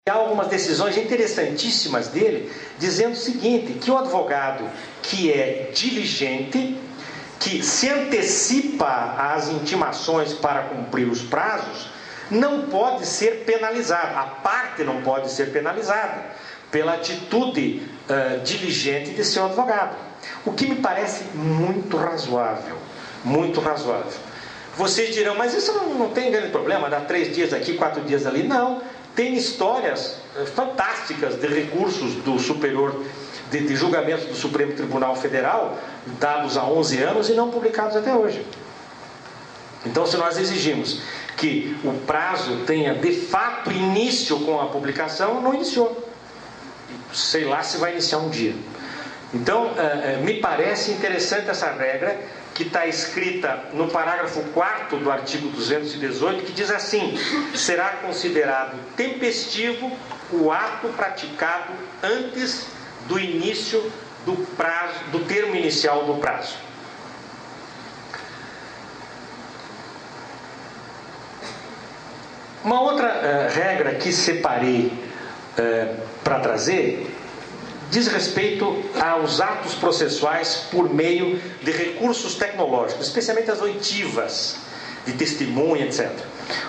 Há algumas decisões interessantíssimas dele, dizendo o seguinte, que o advogado que é diligente, que se antecipa às intimações para cumprir os prazos, não pode ser penalizado, a parte não pode ser penalizada pela atitude diligente de seu advogado. O que me parece muito razoável, muito razoável. Vocês dirão, mas isso não tem grande problema, dá 3 dias aqui, 4 dias ali. Não, tem histórias fantásticas de recursos do superior, de julgamentos do Supremo Tribunal Federal, dados há 11 anos e não publicados até hoje. Então, se nós exigimos que o prazo tenha de fato início com a publicação, não iniciou. Sei lá se vai iniciar um dia. Então, me parece interessante essa regra que está escrita no parágrafo 4º do artigo 218, que diz assim: será considerado tempestivo o ato praticado antes do início do prazo, do termo inicial do prazo. Uma outra regra que separei para trazer diz respeito aos atos processuais por meio de recursos tecnológicos, especialmente as oitivas de testemunha, etc.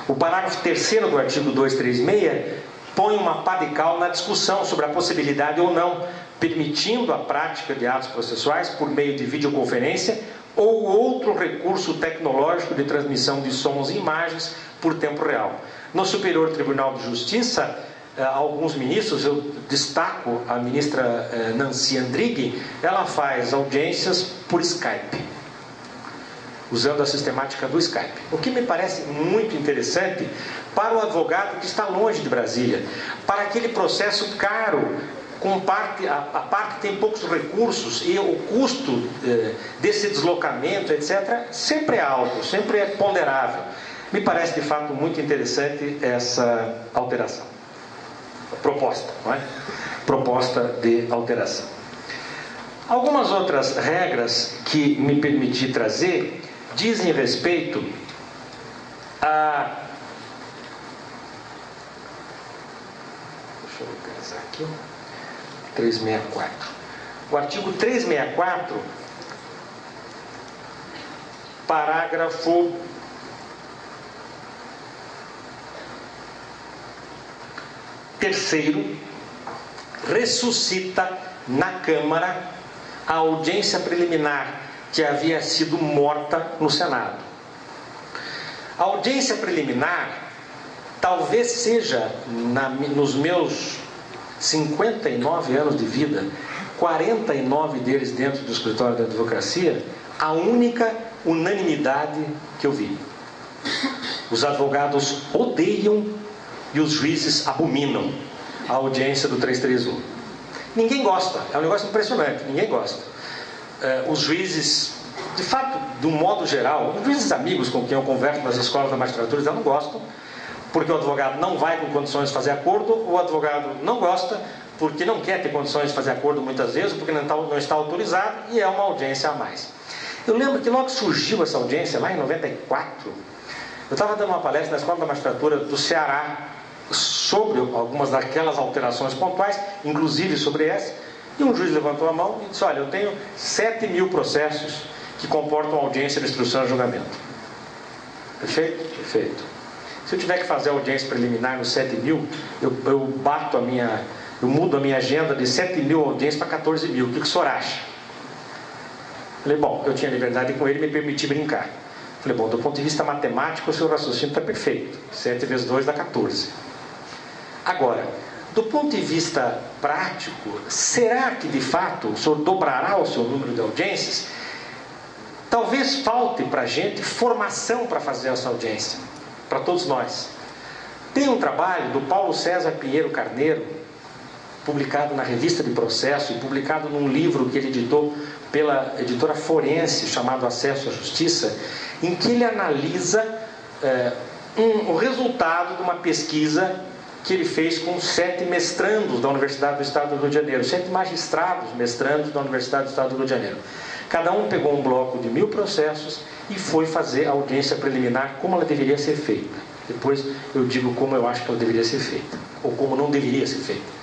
O parágrafo 3º do artigo 236 põe uma pá de cal na discussão sobre a possibilidade ou não, permitindo a prática de atos processuais por meio de videoconferência ou outro recurso tecnológico de transmissão de sons e imagens por tempo real. No Superior Tribunal de Justiça, alguns ministros, eu destaco a ministra Nancy Andrighi, ela faz audiências por Skype, usando a sistemática do Skype. O que me parece muito interessante para o advogado que está longe de Brasília, para aquele processo caro, a parte tem poucos recursos e o custo desse deslocamento, etc., sempre é alto, sempre é ponderável. Me parece de fato muito interessante essa alteração. Proposta, não é? Proposta de alteração. Algumas outras regras que me permiti trazer dizem respeito a... Deixa eu localizar aqui. 364. O artigo 364, parágrafo 3º, ressuscita na Câmara a audiência preliminar que havia sido morta no Senado. A audiência preliminar talvez seja, nos meus 59 anos de vida, 49 deles dentro do escritório da advocacia, a única unanimidade que eu vi. Os advogados odeiam e os juízes abominam a audiência do 331. Ninguém gosta, é um negócio impressionante, ninguém gosta. Os juízes, de fato, de um modo geral, os juízes amigos com quem eu converso nas escolas da magistratura, eles não gostam, porque o advogado não vai com condições de fazer acordo, o advogado não gosta porque não quer ter condições de fazer acordo muitas vezes, porque não está autorizado, e é uma audiência a mais. Eu lembro que logo surgiu essa audiência, lá em 94, eu estava dando uma palestra na escola da magistratura do Ceará, sobre algumas daquelas alterações pontuais, inclusive sobre essa, e um juiz levantou a mão e disse: olha, eu tenho 7.000 processos que comportam audiência de instrução e julgamento. Perfeito? Perfeito. Se eu tiver que fazer audiência preliminar nos 7.000, eu mudo a minha agenda de 7.000 audiências para 14.000. O que o senhor acha? Falei, bom, eu tinha liberdade com ele e me permiti brincar. Falei, bom, do ponto de vista matemático, o seu raciocínio está perfeito. 7 vezes 2 dá 14. Agora, do ponto de vista prático, será que de fato o senhor dobrará o seu número de audiências? Talvez falte para a gente formação para fazer essa audiência, para todos nós. Tem um trabalho do Paulo César Pinheiro Carneiro, publicado na Revista de Processo e publicado num livro que ele editou pela editora Forense, chamado Acesso à Justiça, em que ele analisa o resultado de uma pesquisa que ele fez com 7 mestrandos da Universidade do Estado do Rio de Janeiro, 7 magistrados mestrandos da Universidade do Estado do Rio de Janeiro. Cada um pegou um bloco de 1.000 processos e foi fazer a audiência preliminar como ela deveria ser feita. Depois eu digo como eu acho que ela deveria ser feita, ou como não deveria ser feita.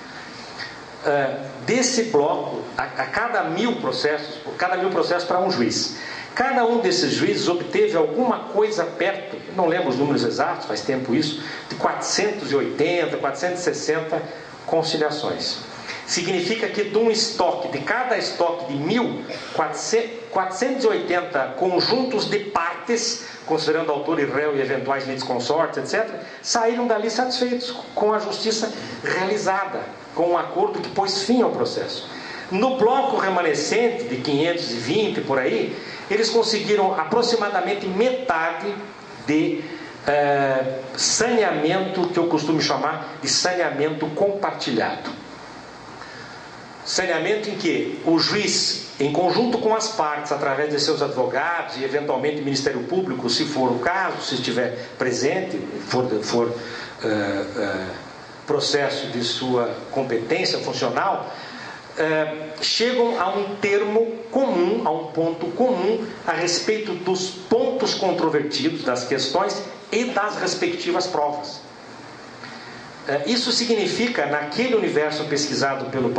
Desse bloco, a cada 1.000 processos para um juiz. Cada um desses juízes obteve alguma coisa perto, não lembro os números exatos, faz tempo isso, de 480, 460 conciliações. Significa que de cada estoque de 1.000, 480 conjuntos de partes, considerando autor e réu e eventuais litisconsortes, etc., saíram dali satisfeitos com a justiça realizada, com um acordo que pôs fim ao processo. No bloco remanescente, de 520 por aí, eles conseguiram aproximadamente metade de saneamento, que eu costumo chamar de saneamento compartilhado. Saneamento em que o juiz, em conjunto com as partes, através de seus advogados e eventualmente o Ministério Público, se for o caso, se estiver presente, for processo de sua competência funcional, chegam a um termo comum, a um ponto comum a respeito dos pontos controvertidos, das questões e das respectivas provas. Isso significa, naquele universo pesquisado pelo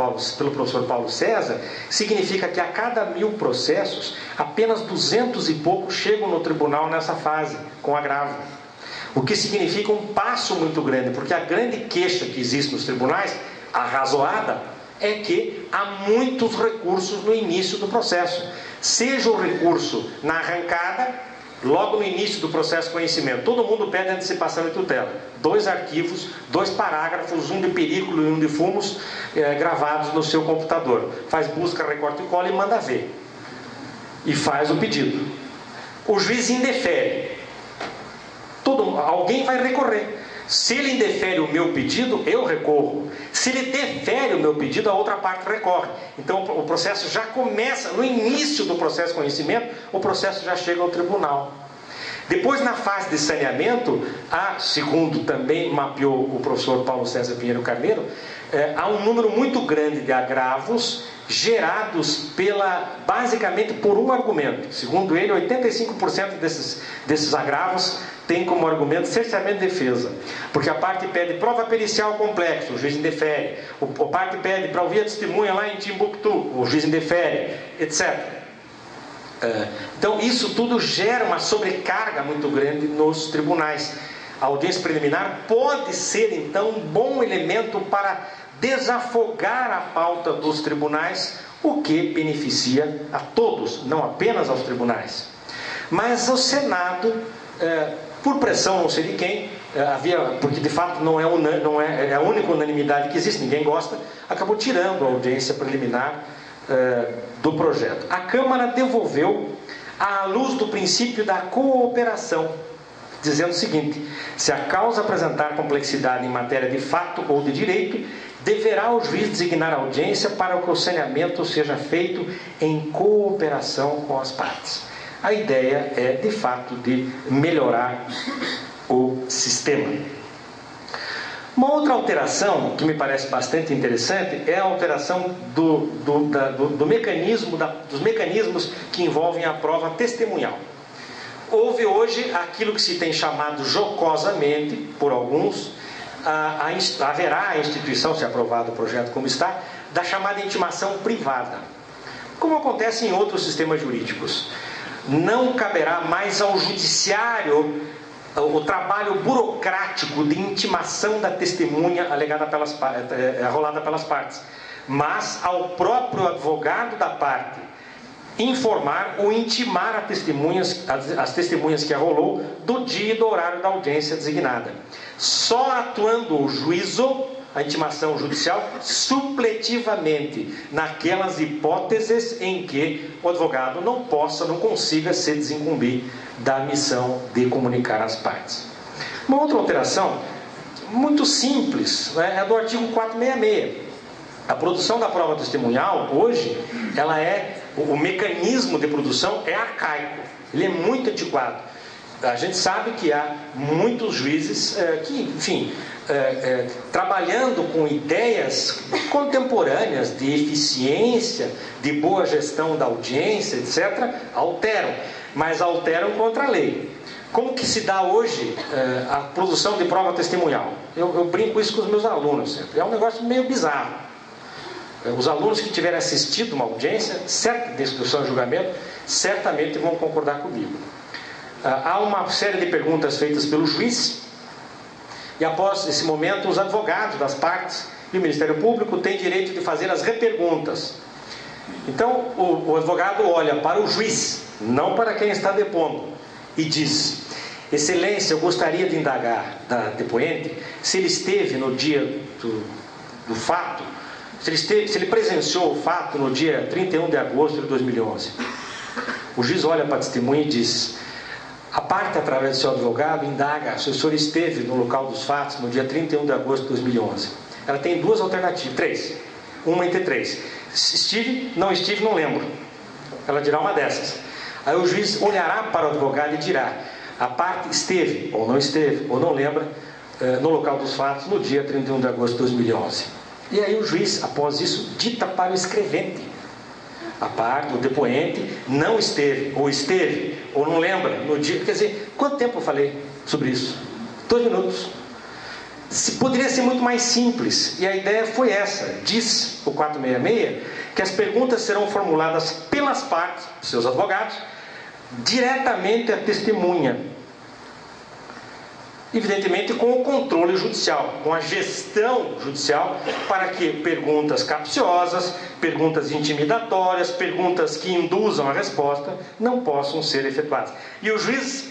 professor Paulo César, significa que a cada 1.000 processos, apenas 200 e poucos chegam no tribunal nessa fase, com agravo. O que significa um passo muito grande, porque a grande queixa que existe nos tribunais, arrazoada, é que há muitos recursos no início do processo. Seja o recurso na arrancada, logo no início do processo de conhecimento, todo mundo pede antecipação e tutela. 2 arquivos, 2 parágrafos, um de perículo e um de fumos, gravados no seu computador. Faz busca, recorta e cola e manda ver. E faz o pedido. O juiz indefere. Alguém vai recorrer. Se ele indefere o meu pedido, eu recorro. Se ele defere o meu pedido, a outra parte recorre. Então o processo já começa, no início do processo de conhecimento, o processo já chega ao tribunal. Depois, na fase de saneamento, segundo também mapeou o professor Paulo César Pinheiro Carneiro, há um número muito grande de agravos gerados basicamente por um argumento. Segundo ele, 85% desses agravos tem como argumento cerceamento de defesa, porque a parte pede prova pericial complexa, o juiz indefere. A parte pede para ouvir a testemunha lá em Timbuktu, o juiz indefere, etc. Então isso tudo gera uma sobrecarga muito grande nos tribunais. A audiência preliminar pode ser então um bom elemento para desafogar a pauta dos tribunais, o que beneficia a todos, não apenas aos tribunais. Mas o Senado, por pressão não sei de quem, porque de fato não é a única unanimidade que existe, ninguém gosta, acabou tirando a audiência preliminar do projeto. A Câmara devolveu à luz do princípio da cooperação, dizendo o seguinte: se a causa apresentar complexidade em matéria de fato ou de direito, deverá o juiz designar audiência para que o saneamento seja feito em cooperação com as partes. A ideia é, de fato, de melhorar o sistema. Uma outra alteração que me parece bastante interessante é a alteração dos mecanismos que envolvem a prova testemunhal. Houve hoje aquilo que se tem chamado jocosamente, por alguns, haverá a instituição, se aprovado o projeto como está, da chamada intimação privada. Como acontece em outros sistemas jurídicos. Não caberá mais ao judiciário o trabalho burocrático de intimação da testemunha arrolada pelas partes, mas ao próprio advogado da parte informar ou intimar as testemunhas que arrolou do dia e do horário da audiência designada. Só atuando o juízo, a intimação judicial, supletivamente, naquelas hipóteses em que o advogado não consiga se desincumbir da missão de comunicar às partes. Uma outra alteração, muito simples, é do artigo 466. A produção da prova testemunhal, hoje, o mecanismo de produção é arcaico, ele é muito antiquado. A gente sabe que há muitos juízes trabalhando com ideias contemporâneas de eficiência, de boa gestão da audiência, etc., alteram, mas alteram contra a lei. Como que se dá hoje a produção de prova testemunhal? Eu brinco isso com os meus alunos sempre. É um negócio meio bizarro. Os alunos que tiverem assistido uma audiência, de instrução e julgamento, certamente vão concordar comigo. Há uma série de perguntas feitas pelo juiz, e após esse momento, os advogados das partes e o Ministério Público têm direito de fazer as reperguntas. Então, o advogado olha para o juiz, não para quem está depondo, e diz: Excelência, eu gostaria de indagar da depoente se ele esteve no dia do fato, se ele presenciou o fato no dia 31 de agosto de 2011. O juiz olha para a testemunha e diz: a parte, através do seu advogado, indaga se o senhor esteve no local dos fatos no dia 31 de agosto de 2011. Ela tem duas alternativas, três. Uma entre três. Estive, não estive, não lembro. Ela dirá uma dessas. Aí o juiz olhará para o advogado e dirá: a parte esteve, ou não lembra, no local dos fatos no dia 31 de agosto de 2011. E aí o juiz, após isso, dita para o escrevente: a parte, o depoente, não esteve, ou não lembra no dia. Quer dizer, quanto tempo eu falei sobre isso? 2 minutos. Poderia ser muito mais simples, e a ideia foi essa. Diz o 466 que as perguntas serão formuladas pelas partes, seus advogados, diretamente à testemunha, evidentemente com o controle judicial, com a gestão judicial, para que perguntas capciosas, perguntas intimidatórias, perguntas que induzam a resposta não possam ser efetuadas. E o juiz,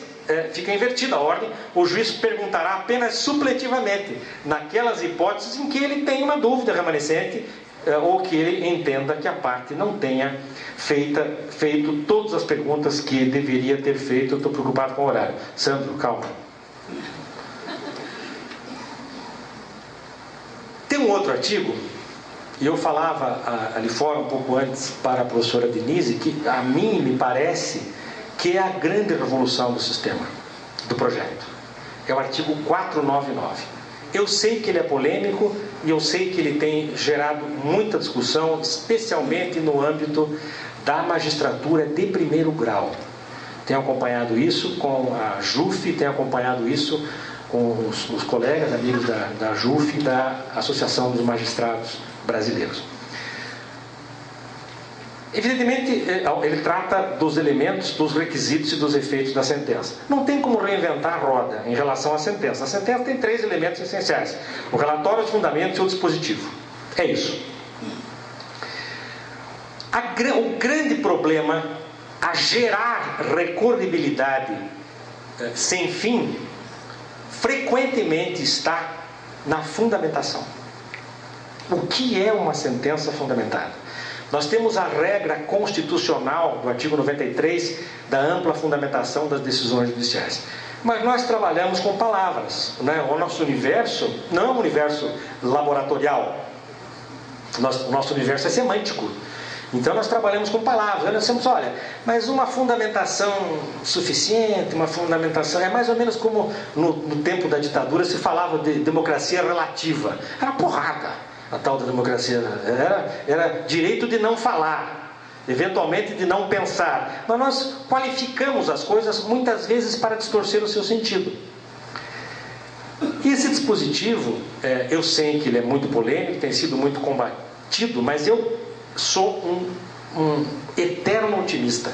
fica invertida a ordem, o juiz perguntará apenas supletivamente, naquelas hipóteses em que ele tem uma dúvida remanescente, ou que ele entenda que a parte não tenha feito todas as perguntas que deveria ter feito. Eu estou preocupado com o horário. Sandro, calma. Tem um outro artigo, e eu falava ali fora um pouco antes para a professora Denise, que a mim me parece que é a grande revolução do sistema, do projeto. É o artigo 499. Eu sei que ele é polêmico e eu sei que ele tem gerado muita discussão, especialmente no âmbito da magistratura de primeiro grau. Tenho acompanhado isso com a JUF, tenho acompanhado isso com os colegas, amigos da JUF e da Associação dos Magistrados Brasileiros. Evidentemente, ele trata dos elementos, dos requisitos e dos efeitos da sentença. Não tem como reinventar a roda em relação à sentença. A sentença tem 3 elementos essenciais: o relatório, os fundamentos e o dispositivo. É isso. O grande problema a gerar recorribilidade sem fim frequentemente está na fundamentação. O que é uma sentença fundamentada? Nós temos a regra constitucional do artigo 93 da ampla fundamentação das decisões judiciais. Mas nós trabalhamos com palavras, né? O nosso universo não é um universo laboratorial. O nosso universo é semântico. Então nós trabalhamos com palavras. Nós temos, olha, mas uma fundamentação suficiente, uma fundamentação... É mais ou menos como no tempo da ditadura se falava de democracia relativa. Era porrada. A tal da democracia era direito de não falar, eventualmente de não pensar. Mas nós qualificamos as coisas muitas vezes para distorcer o seu sentido. E esse dispositivo, eu sei que ele é muito polêmico, tem sido muito combatido, mas eu sou um eterno otimista.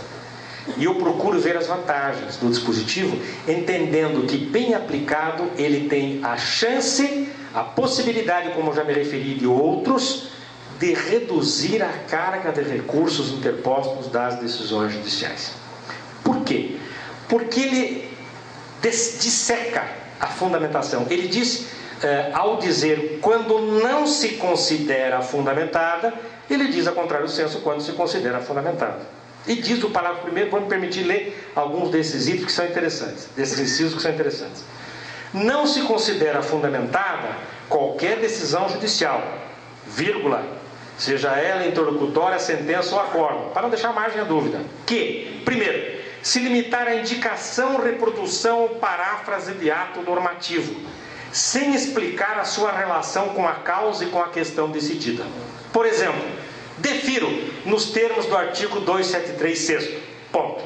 E eu procuro ver as vantagens do dispositivo, entendendo que, bem aplicado, ele tem a chance, a possibilidade, como eu já me referi, de outros, de reduzir a carga de recursos interpostos das decisões judiciais. Por quê? Porque ele disseca a fundamentação. Ele diz, ao dizer quando não se considera fundamentada, ele diz, a contrário do senso, quando se considera fundamentada. E diz o parágrafo primeiro, vou me permitir ler alguns desses itens que são interessantes, desses incisos que são interessantes. Não se considera fundamentada qualquer decisão judicial, vírgula, seja ela interlocutória, sentença ou acórdão, para não deixar margem à dúvida, que, primeiro, se limitar à indicação, reprodução ou paráfrase de ato normativo, sem explicar a sua relação com a causa e com a questão decidida. Por exemplo, defiro nos termos do artigo 273, sexto. Ponto.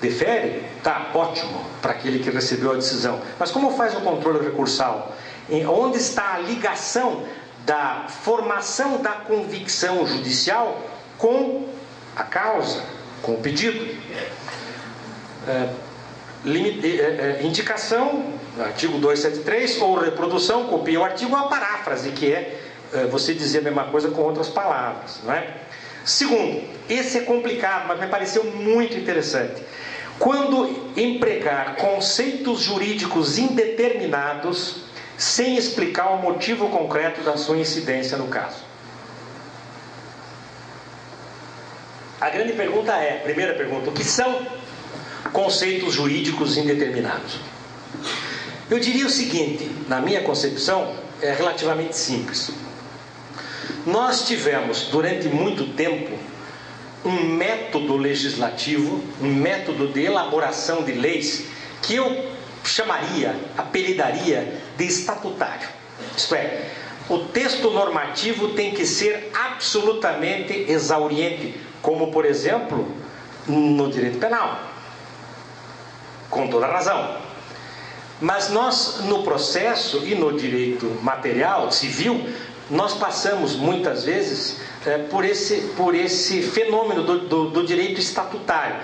defere, tá, ótimo, para aquele que recebeu a decisão. Mas como faz o controle recursal? Onde está a ligação da formação da convicção judicial com a causa, com o pedido? Indicação, artigo 273, ou reprodução, copia o artigo, uma paráfrase, que é você dizer a mesma coisa com outras palavras, não é? Segundo, esse é complicado, mas me pareceu muito interessante. Quando empregar conceitos jurídicos indeterminados sem explicar o motivo concreto da sua incidência no caso. A grande pergunta é, primeira pergunta, o que são conceitos jurídicos indeterminados? Eu diria o seguinte, na minha concepção, é relativamente simples. Nós tivemos, durante muito tempo, um método legislativo, um método de elaboração de leis, que eu chamaria, apelidaria de estatutário. Isto é, o texto normativo tem que ser absolutamente exauriente, como, por exemplo, no direito penal. Com toda razão. Mas nós, no processo e no direito material, civil, nós passamos muitas vezes por esse fenômeno do direito estatutário,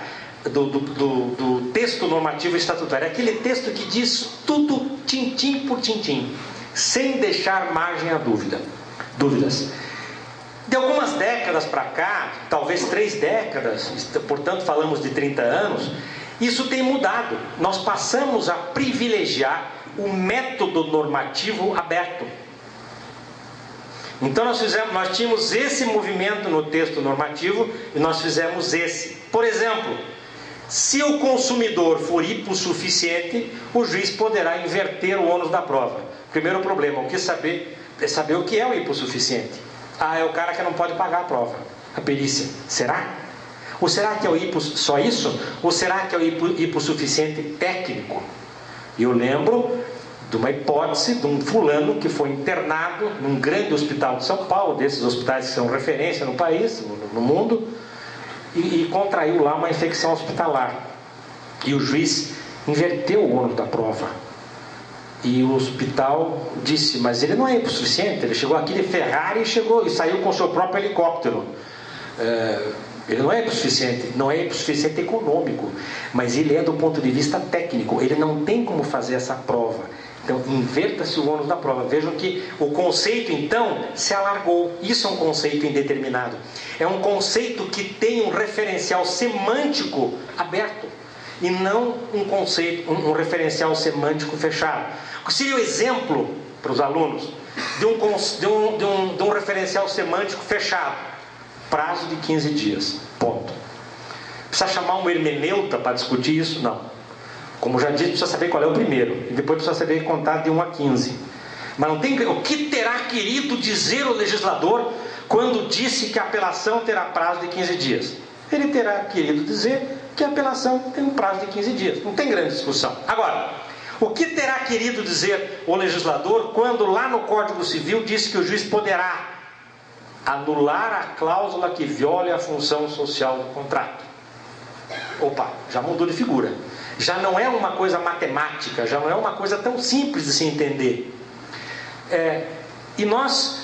do texto normativo estatutário, aquele texto que diz tudo tintim por tintim, sem deixar margem a dúvidas. De algumas décadas para cá, talvez 3 décadas, portanto falamos de 30 anos, isso tem mudado. Nós passamos a privilegiar o método normativo aberto. Então nós tínhamos esse movimento no texto normativo e nós fizemos esse. Por exemplo, se o consumidor for hipossuficiente, o juiz poderá inverter o ônus da prova. Primeiro problema, é saber o que é o hipossuficiente. É o cara que não pode pagar a prova, a perícia. Será? Ou será que é só isso? Ou será que é o hipossuficiente técnico? E eu lembro de uma hipótese de um fulano que foi internado num grande hospital de São Paulo, desses hospitais que são referência no país, no mundo, e contraiu lá uma infecção hospitalar. E o juiz inverteu o ônus da prova. E o hospital disse, mas ele não é hipossuficiente, ele chegou aqui de Ferrari e saiu com o seu próprio helicóptero. Ele não é hipossuficiente, não é hipossuficiente econômico, mas ele é do ponto de vista técnico, ele não tem como fazer essa prova. Então, inverta-se o ônus da prova. Vejam que o conceito, então, se alargou. Isso é um conceito indeterminado. É um conceito que tem um referencial semântico aberto e não um referencial semântico fechado. Seria o exemplo para os alunos de um referencial semântico fechado. Prazo de 15 dias. Ponto. Precisa chamar um hermeneuta para discutir isso? Não. Como já disse, precisa saber qual é o primeiro. E depois precisa saber contar de 1 a 15. Mas não tem... O que terá querido dizer o legislador quando disse que a apelação terá prazo de 15 dias? Ele terá querido dizer que a apelação tem um prazo de 15 dias. Não tem grande discussão. Agora, o que terá querido dizer o legislador quando lá no Código Civil disse que o juiz poderá anular a cláusula que viole a função social do contrato? Opa, já mudou de figura. Já não é uma coisa matemática, já não é uma coisa tão simples de se entender. E nós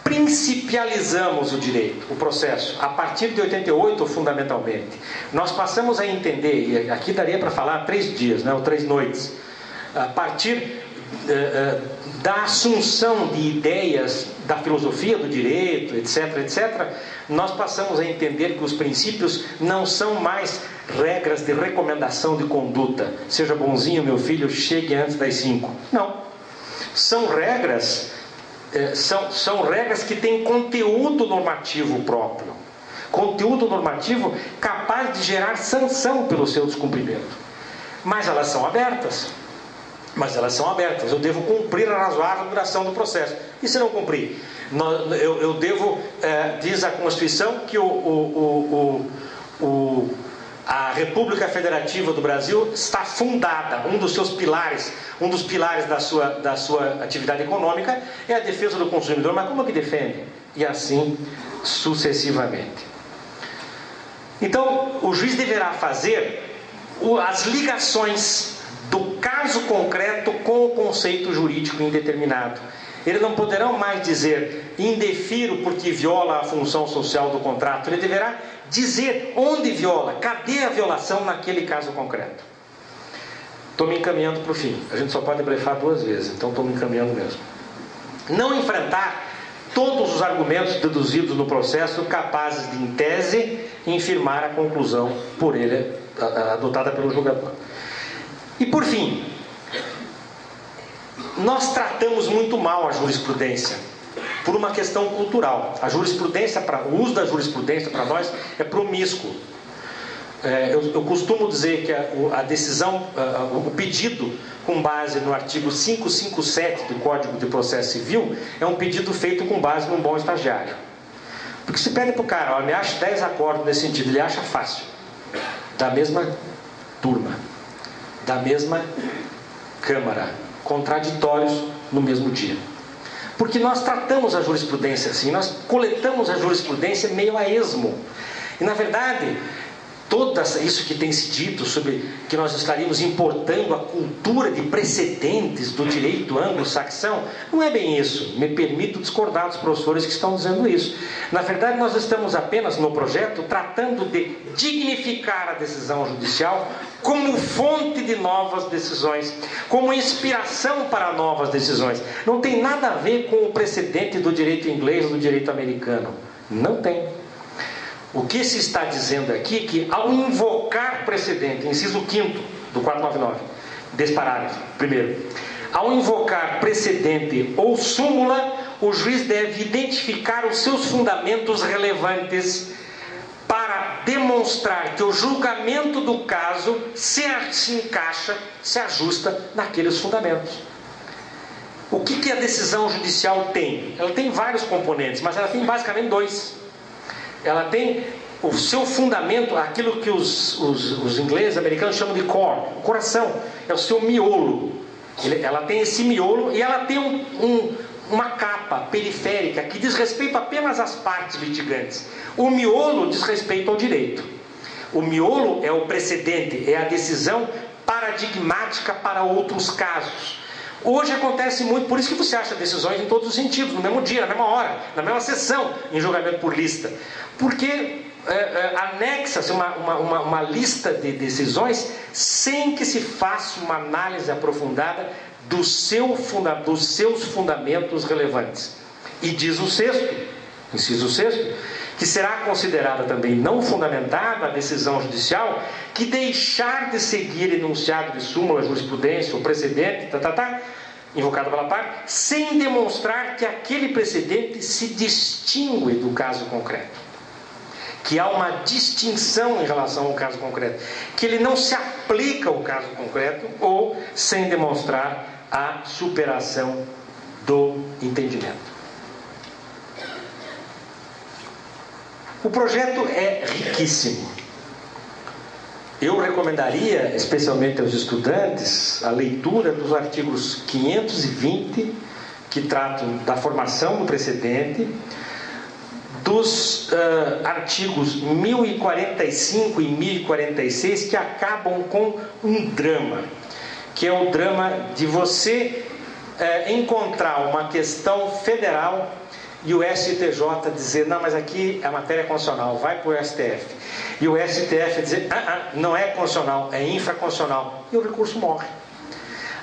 principializamos o direito, o processo, a partir de 88 fundamentalmente. Nós passamos a entender, e aqui daria para falar 3 dias, né, ou 3 noites, a partir da assunção de ideias da filosofia do direito, etc, etc, nós passamos a entender que os princípios não são mais regras de recomendação de conduta. Seja bonzinho, meu filho, chegue antes das 5. Não. São regras, são regras que têm conteúdo normativo próprio. Conteúdo normativo capaz de gerar sanção pelo seu descumprimento. Mas elas são abertas. Eu devo cumprir a razoável duração do processo. E se não cumprir? Eu devo, diz a Constituição, que a República Federativa do Brasil está fundada, um dos seus pilares, um dos pilares da sua atividade econômica é a defesa do consumidor. Mas como é que defende? E assim sucessivamente. Então, o juiz deverá fazer as ligações do caso concreto com o conceito jurídico indeterminado. Eles não poderão mais dizer indefiro porque viola a função social do contrato. Ele deverá dizer onde viola, cadê a violação naquele caso concreto. Estou me encaminhando para o fim. A gente só pode blefar 2 vezes, então estou me encaminhando mesmo. Não enfrentar todos os argumentos deduzidos no processo capazes de, em tese, infirmar a conclusão por ele, adotada pelo julgador. E por fim, nós tratamos muito mal a jurisprudência por uma questão cultural. A jurisprudência, o uso da jurisprudência para nós é promíscuo. Eu costumo dizer que a decisão, o pedido com base no artigo 557 do Código de Processo Civil é um pedido feito com base num bom estagiário. Porque se pede para o cara, me acha 10 acordos nesse sentido, ele acha fácil. Da mesma turma, da mesma Câmara, contraditórios no mesmo dia. Porque nós tratamos a jurisprudência assim, nós coletamos a jurisprudência meio a esmo. E na verdade, todo isso que tem se dito sobre que nós estaríamos importando a cultura de precedentes do direito anglo-saxão, não é bem isso. Me permito discordar dos professores que estão dizendo isso. Na verdade, nós estamos apenas no projeto tratando de dignificar a decisão judicial como fonte de novas decisões, como inspiração para novas decisões. Não tem nada a ver com o precedente do direito inglês ou do direito americano. Não tem. O que se está dizendo aqui é que, ao invocar precedente, inciso 5º do 499, desse parágrafo, primeiro, ao invocar precedente ou súmula, o juiz deve identificar os seus fundamentos relevantes para demonstrar que o julgamento do caso se encaixa, se ajusta naqueles fundamentos. O que a decisão judicial tem? Ela tem vários componentes, mas ela tem basicamente 2. Ela tem o seu fundamento, aquilo que os ingleses, americanos chamam de core, o coração, é o seu miolo. Ela tem esse miolo e ela tem uma capa periférica que diz respeito apenas às partes litigantes. O miolo diz respeito ao direito. O miolo é o precedente, é a decisão paradigmática para outros casos. Hoje acontece muito, por isso que você acha decisões em todos os sentidos, no mesmo dia, na mesma hora, na mesma sessão, em julgamento por lista. Porque anexa-se uma lista de decisões sem que se faça uma análise aprofundada dos seus fundamentos relevantes. E diz o 6º, inciso 6º, que será considerada também não fundamentada a decisão judicial que deixar de seguir enunciado de súmula, jurisprudência ou precedente, invocado pela parte, sem demonstrar que aquele precedente se distingue do caso concreto. Que há uma distinção em relação ao caso concreto. Que ele não se aplica ao caso concreto ou sem demonstrar a superação do entendimento. O projeto é riquíssimo. Eu recomendaria, especialmente aos estudantes, a leitura dos artigos 520, que tratam da formação do precedente, dos artigos 1045 e 1046, que acabam com um drama, que é o drama de você encontrar uma questão federal e o STJ dizer, não, mas aqui é matéria constitucional, vai para o STF. E o STF dizer, não é constitucional, é infraconstitucional. E o recurso morre.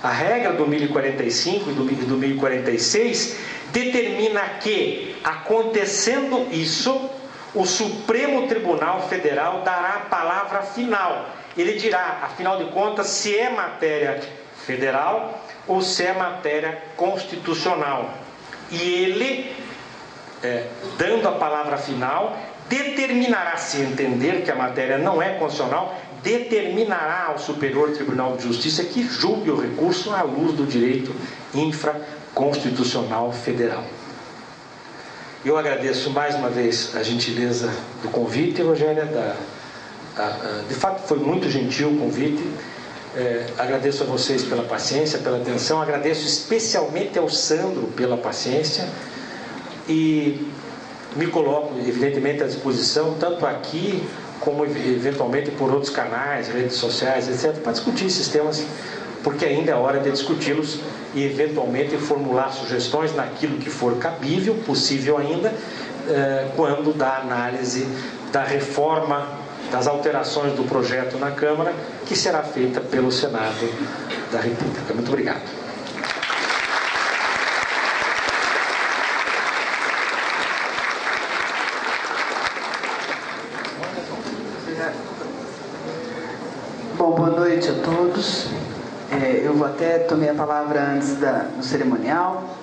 A regra do 1045 e do 1046 determina que, acontecendo isso, o Supremo Tribunal Federal dará a palavra final. Ele dirá, afinal de contas, se é matéria federal ou se é matéria constitucional. E ele, dando a palavra final, determinará, se entender que a matéria não é constitucional, determinará ao Superior Tribunal de Justiça que julgue o recurso à luz do direito infraconstitucional federal. Eu agradeço mais uma vez a gentileza do convite, Rogéria. De fato, foi muito gentil o convite. Agradeço a vocês pela paciência, pela atenção. Agradeço especialmente ao Sandro pela paciência. E me coloco, evidentemente, à disposição, tanto aqui como eventualmente por outros canais, redes sociais, etc., para discutir esses temas, porque ainda é hora de discuti-los e eventualmente formular sugestões naquilo que for cabível, possível ainda, quando da análise da reforma, das alterações do projeto na Câmara, que será feita pelo Senado da República. Muito obrigado. Bom, boa noite a todos. Eu vou até tomei a palavra antes do cerimonial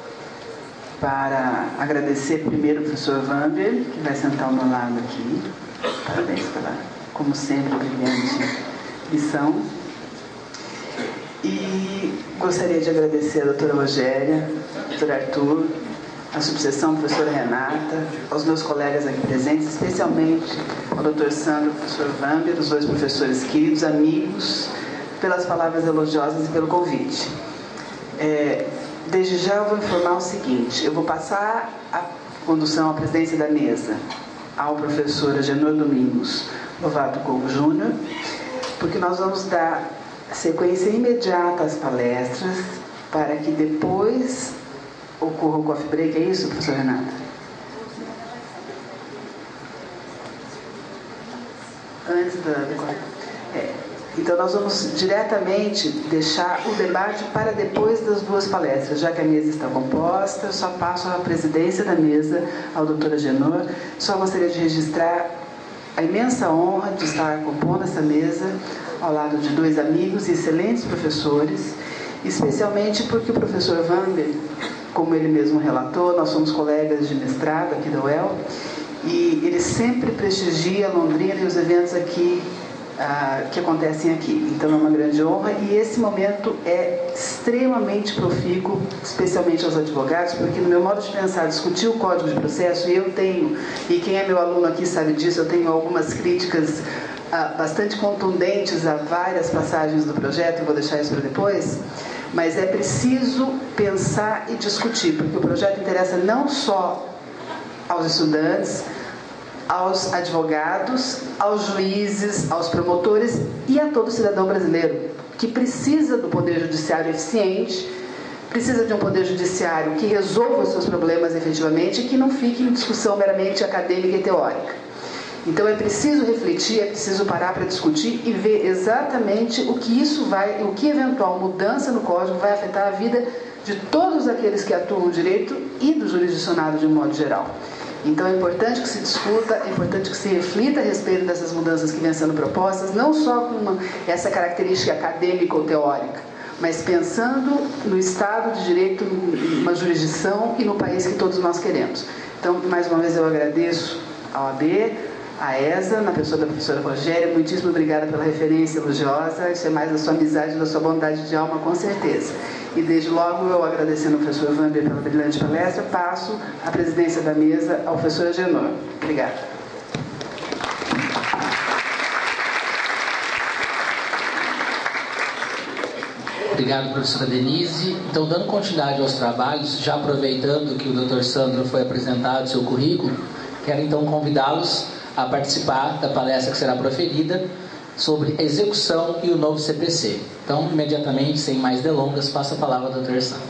para agradecer primeiro ao professor Vander, que vai sentar ao meu lado aqui. Parabéns pela, como sempre, brilhante lição. E gostaria de agradecer a doutora Rogéria, ao doutor Arthur, à subseção, a professora Renata, aos meus colegas aqui presentes, especialmente ao doutor Sandro, ao professor Vander, os dois professores queridos, amigos, pelas palavras elogiosas e pelo convite. Desde já eu vou informar o seguinte: eu vou passar a condução, a presidência da mesa ao professor Agenor Domingos Lovato Couto Júnior, porque nós vamos dar sequência imediata às palestras, para que depois ocorra o coffee break. É isso, professor Renata? Antes do coffee. Então nós vamos diretamente deixar o debate para depois das duas palestras, já que a mesa está composta. Eu só passo a presidência da mesa ao doutor Agenor. Só gostaria de registrar a imensa honra de estar compondo essa mesa ao lado de dois amigos e excelentes professores, especialmente porque o professor Vander, como ele mesmo relatou, nós somos colegas de mestrado aqui da UEL, e ele sempre prestigia Londrina e os eventos aqui que acontecem aqui. Então é uma grande honra, e esse momento é extremamente profícuo, especialmente aos advogados, porque no meu modo de pensar, discutir o Código de Processo, e eu tenho, e quem é meu aluno aqui sabe disso, eu tenho algumas críticas bastante contundentes a várias passagens do projeto, e vou deixar isso para depois, mas é preciso pensar e discutir, porque o projeto interessa não só aos estudantes, aos advogados, aos juízes, aos promotores e a todo cidadão brasileiro, que precisa do poder judiciário eficiente, precisa de um poder judiciário que resolva os seus problemas efetivamente e que não fique em discussão meramente acadêmica e teórica. Então é preciso refletir, é preciso parar para discutir e ver exatamente o que eventual mudança no Código vai afetar a vida de todos aqueles que atuam no direito e do jurisdicionado de um modo geral. Então é importante que se discuta, é importante que se reflita a respeito dessas mudanças que vêm sendo propostas, não só com essa característica acadêmica ou teórica, mas pensando no Estado de Direito, numa jurisdição e no país que todos nós queremos. Então, mais uma vez eu agradeço à OAB, à ESA, na pessoa da professora Rogéria. Muitíssimo obrigada pela referência elogiosa. Isso é mais da sua amizade e da sua bondade de alma, com certeza. E desde logo, eu agradecendo ao professor Vander pela brilhante palestra, passo a presidência da mesa ao professor Agenor. Obrigada. Obrigado, professora Denise. Então, dando continuidade aos trabalhos, já aproveitando que o doutor Sandro foi apresentado seu currículo, quero então convidá-los a participar da palestra que será proferida sobre execução e o novo CPC. Então, imediatamente, sem mais delongas, passo a palavra ao doutor Sandro.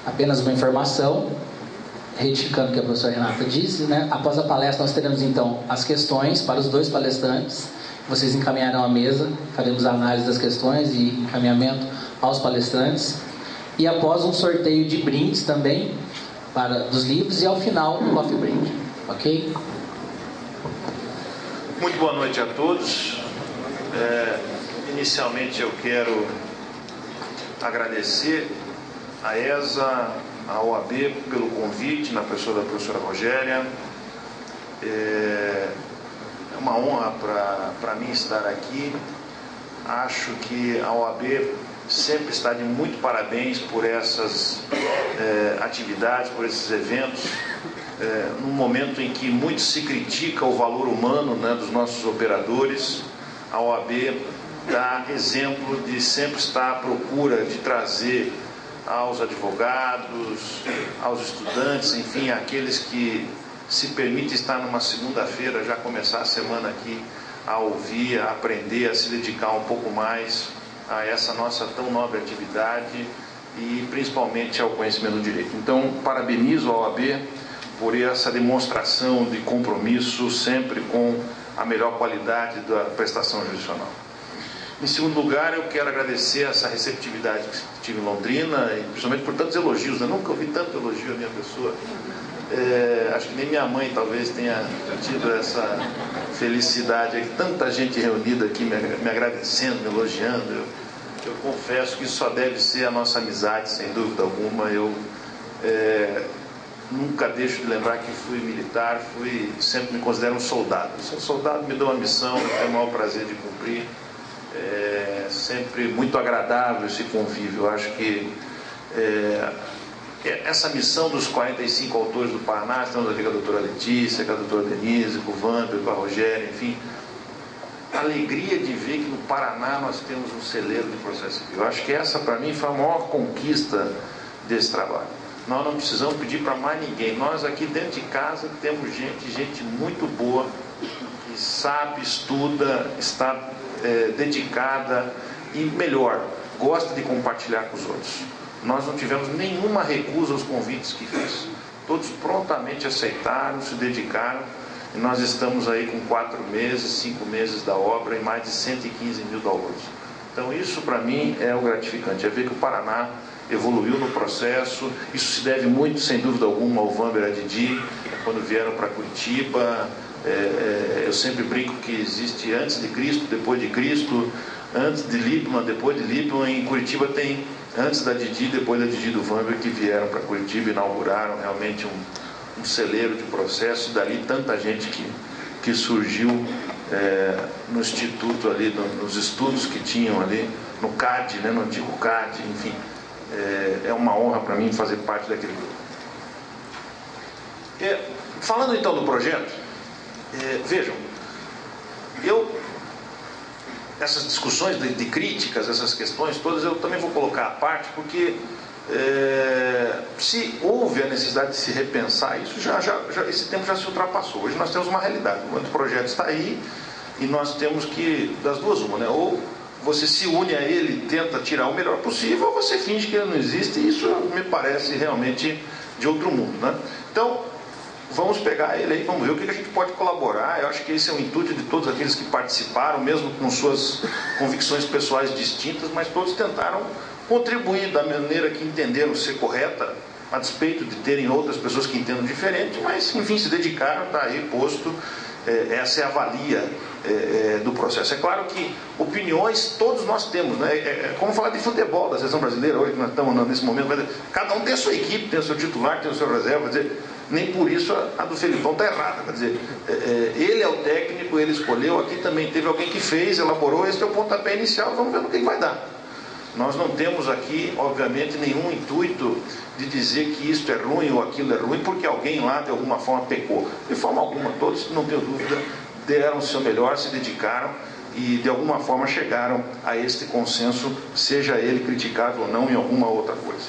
Apenas uma informação, retificando o que a professora Renata disse, né? Após a palestra nós teremos então as questões para os dois palestrantes. Vocês encaminharão à mesa, faremos a análise das questões e encaminhamento aos palestrantes. E após um sorteio de brindes também dos livros, e ao final um coffee break. Ok? Muito boa noite a todos. Inicialmente eu quero agradecer a ESA, a OAB pelo convite, na pessoa da professora Rogéria. É uma honra para mim estar aqui. Acho que a OAB sempre está de muito parabéns por essas atividades, por esses eventos, num momento em que muito se critica o valor humano, né, dos nossos operadores. A OAB dá exemplo de sempre estar à procura de trazer aos advogados, aos estudantes, enfim, aqueles que se permitem estar numa segunda-feira, já começar a semana aqui a ouvir, a aprender, a se dedicar um pouco mais a essa nossa tão nobre atividade e principalmente ao conhecimento do direito. Então, parabenizo a OAB por essa demonstração de compromisso sempre com a melhor qualidade da prestação jurisdicional. Em segundo lugar, eu quero agradecer essa receptividade que tive em Londrina, e principalmente por tantos elogios. Eu nunca ouvi tanto elogio à minha pessoa. Acho que nem minha mãe talvez tenha tido essa felicidade. Tanta gente reunida aqui me agradecendo, me elogiando. Eu confesso que isso só deve ser a nossa amizade, sem dúvida alguma. Eu nunca deixo de lembrar que fui militar, sempre me considero um soldado. Ser soldado me deu uma missão, eu tenho o maior prazer de cumprir. Sempre muito agradável esse convívio. Eu acho que essa missão dos 45 autores do Paraná, estamos aqui com a doutora Letícia, com a doutora Denise, com o Wander, com a Rogéria, enfim, a alegria de ver que no Paraná nós temos um celeiro de processo civil. Eu acho que essa, para mim, foi a maior conquista desse trabalho. Nós não precisamos pedir para mais ninguém. Nós aqui dentro de casa temos gente muito boa, que sabe, estuda, está dedicada e, melhor, gosta de compartilhar com os outros. Nós não tivemos nenhuma recusa aos convites que fiz. Todos prontamente aceitaram, se dedicaram, e nós estamos aí com 4 meses, 5 meses da obra e mais de 115 mil downloads. Então isso para mim é o gratificante, é ver que o Paraná evoluiu no processo. Isso se deve muito, sem dúvida alguma, ao Wander e à Didi, quando vieram para Curitiba. Eu sempre brinco que existe antes de Cristo, depois de Cristo, antes de Lippmann, depois de Lippmann. Em Curitiba tem antes da Didi, depois da Didi do Wander, que vieram para Curitiba e inauguraram realmente um celeiro de processo. Dali tanta gente que surgiu no instituto ali, nos estudos que tinham ali, no CAD, no antigo CAD, enfim. É uma honra para mim fazer parte daquele grupo. Falando então do projeto, vejam, essas discussões de críticas, essas questões todas, eu também vou colocar à parte, porque se houve a necessidade de se repensar isso, esse tempo já se ultrapassou. Hoje nós temos uma realidade, o projeto está aí e nós temos que, das duas uma, né? Ou você se une a ele e tenta tirar o melhor possível, ou você finge que ele não existe, e isso me parece realmente de outro mundo, né? Então, vamos pegar ele aí, vamos ver o que a gente pode colaborar. Eu acho que esse é o intuito de todos aqueles que participaram, mesmo com suas convicções pessoais distintas, mas todos tentaram contribuir da maneira que entenderam ser correta, a despeito de terem outras pessoas que entendam diferente, mas enfim, se dedicaram, está aí posto. Essa é a valia do processo. É claro que opiniões todos nós temos, né? É como falar de futebol da seleção brasileira hoje, que nós estamos nesse momento. Cada um tem a sua equipe, tem o seu titular, tem o seu reserva. Quer dizer, nem por isso a do Felipão está errada. Quer dizer, ele é o técnico, ele escolheu. Aqui também teve alguém que fez, elaborou. Esse é o pontapé inicial. Vamos ver no que vai dar. Nós não temos aqui, obviamente, nenhum intuito de dizer que isto é ruim ou aquilo é ruim, porque alguém lá de alguma forma pecou. De forma alguma, todos, não tenho dúvida, deram o seu melhor, se dedicaram e de alguma forma chegaram a este consenso, seja ele criticado ou não em alguma outra coisa.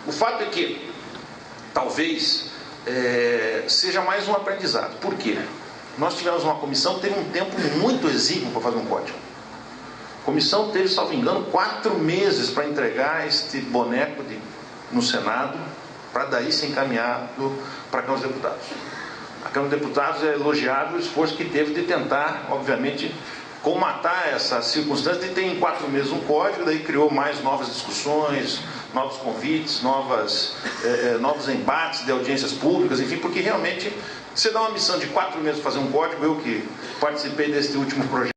O fato é que talvez seja mais um aprendizado. Por quê? Nós tivemos uma comissão que teve um tempo muito exíguo para fazer um código. A comissão teve, salvo engano, 4 meses para entregar este boneco no Senado, para daí ser encaminhado para a Câmara dos Deputados. A Câmara dos Deputados é elogiado o esforço que teve de tentar, obviamente, comatar essa circunstância de ter em 4 meses um código, daí criou mais novas discussões, novos convites, novos embates de audiências públicas, enfim, porque realmente você dá uma missão de 4 meses para fazer um código. Eu que participei deste último projeto